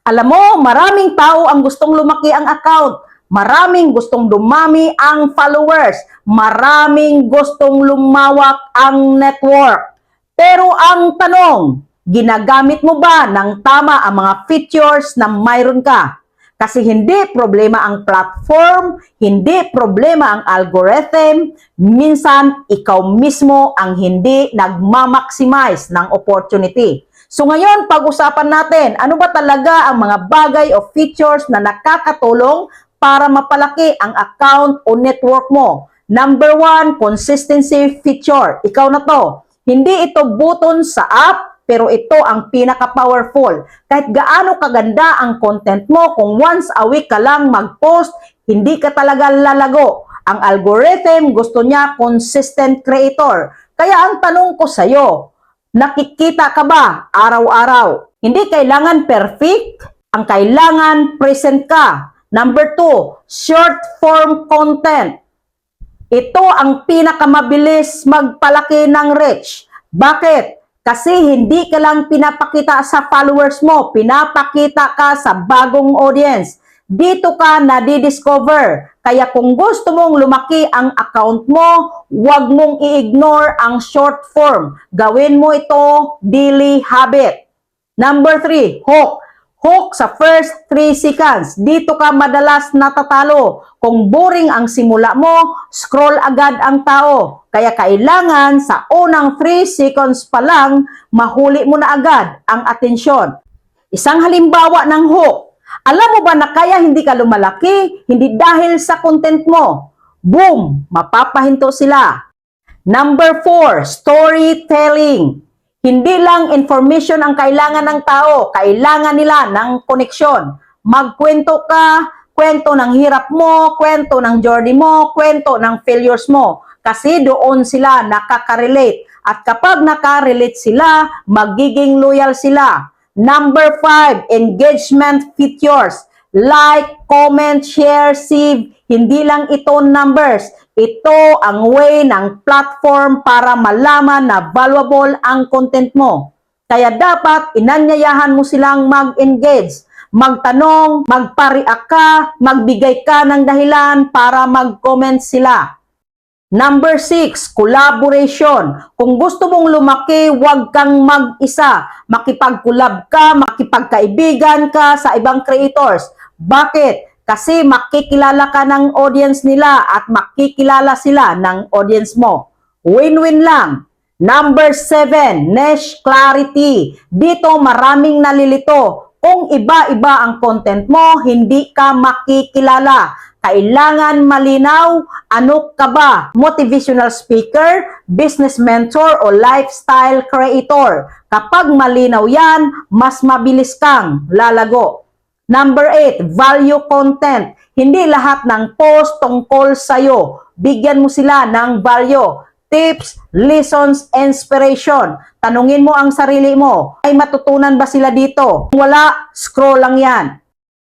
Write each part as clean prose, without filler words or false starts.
Alam mo, maraming tao ang gustong lumaki ang account. Maraming gustong dumami ang followers. Maraming gustong lumawak ang network. Pero ang tanong, ginagamit mo ba ng tama ang mga features na mayroon ka? Kasi hindi problema ang platform, hindi problema ang algorithm, minsan ikaw mismo ang hindi nagmamaximize ng opportunity. So ngayon, pag-usapan natin, ano ba talaga ang mga bagay o features na nakakatulong para mapalaki ang account o network mo? Number 1, consistency feature. Ikaw na to. Hindi ito button sa app, pero ito ang pinaka-powerful. Kahit gaano kaganda ang content mo, kung once a week ka lang mag-post, hindi ka talaga lalago. Ang algorithm gusto niya consistent creator. Kaya ang tanong ko sa'yo, nakikita ka ba araw-araw? Hindi kailangan perfect, ang kailangan present ka. Number 2, short form content. Ito ang pinakamabilis magpalaki ng reach. Bakit? Kasi hindi ka lang pinapakita sa followers mo, pinapakita ka sa bagong audience. Dito ka nadidiscover. Kaya kung gusto mong lumaki ang account mo, huwag mong i-ignore ang short form. Gawin mo ito daily habit. Number 3, hook. Hook sa first 3 seconds. Dito ka madalas natatalo. Kung boring ang simula mo, scroll agad ang tao. Kaya kailangan sa unang 3 seconds pa lang, mahuli mo na agad ang atensyon. Isang halimbawa ng hook. Alam mo ba na kaya hindi ka lumalaki? Hindi dahil sa content mo. Boom! Mapapahinto sila. Number 4, storytelling. Hindi lang information ang kailangan ng tao, kailangan nila ng koneksyon. Magkwento ka, kwento ng hirap mo, kwento ng journey mo, kwento ng failures mo. Kasi doon sila nakaka-relate. At kapag nakarelate sila, magiging loyal sila. Number 5, engagement features. Like, comment, share, save. Hindi lang ito numbers. Ito ang way ng platform para malaman na valuable ang content mo. Kaya dapat inanyayahan mo silang mag-engage, magtanong, magpa-react ka, magbigay ka ng dahilan para mag-comment sila. Number 6, collaboration. Kung gusto mong lumaki, huwag kang mag-isa. Makipag-collab ka, makipagkaibigan ka sa ibang creators. Bakit? Kasi makikilala ka ng audience nila at makikilala sila ng audience mo. Win-win lang. Number 7, niche clarity. Dito maraming nalilito. Kung iba-iba ang content mo, hindi ka makikilala. Kailangan malinaw, ano ka ba? Motivational speaker, business mentor, o lifestyle creator. Kapag malinaw yan, mas mabilis kang lalago. Number 8, value content. Hindi lahat ng post tungkol sa'yo. Bigyan mo sila ng value. Tips, lessons, inspiration. Tanungin mo ang sarili mo. Ay matutunan ba sila dito? Kung wala, scroll lang yan.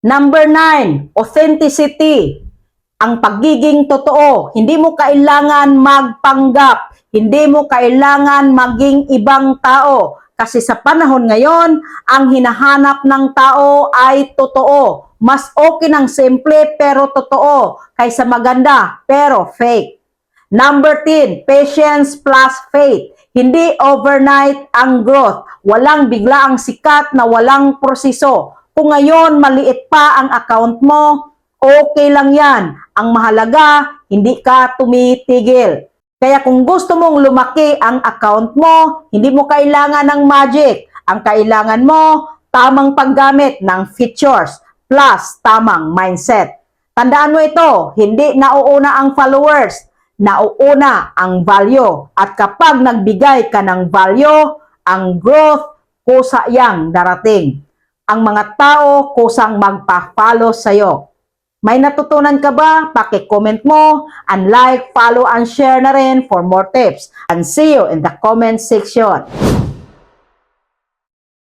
Number 9, authenticity. Ang pagiging totoo. Hindi mo kailangan magpanggap. Hindi mo kailangan maging ibang tao. Kasi sa panahon ngayon, ang hinahanap ng tao ay totoo. Mas okay ng simple pero totoo kaysa maganda pero fake. Number 10, patience plus faith. Hindi overnight ang growth. Walang bigla ang sikat na walang proseso. Kung ngayon maliit pa ang account mo, okay lang yan. Ang mahalaga, hindi ka tumitigil. Kaya kung gusto mong lumaki ang account mo, hindi mo kailangan ng magic. Ang kailangan mo, tamang paggamit ng features plus tamang mindset. Tandaan mo ito, hindi nauuna ang followers, nauuna ang value. At kapag nagbigay ka ng value, ang growth kusa yang darating. Ang mga tao kusang magpa-follow sa'yo. May natutunan ka ba? Paki-comment mo, and like, follow, and share na rin for more tips. And see you in the comment section.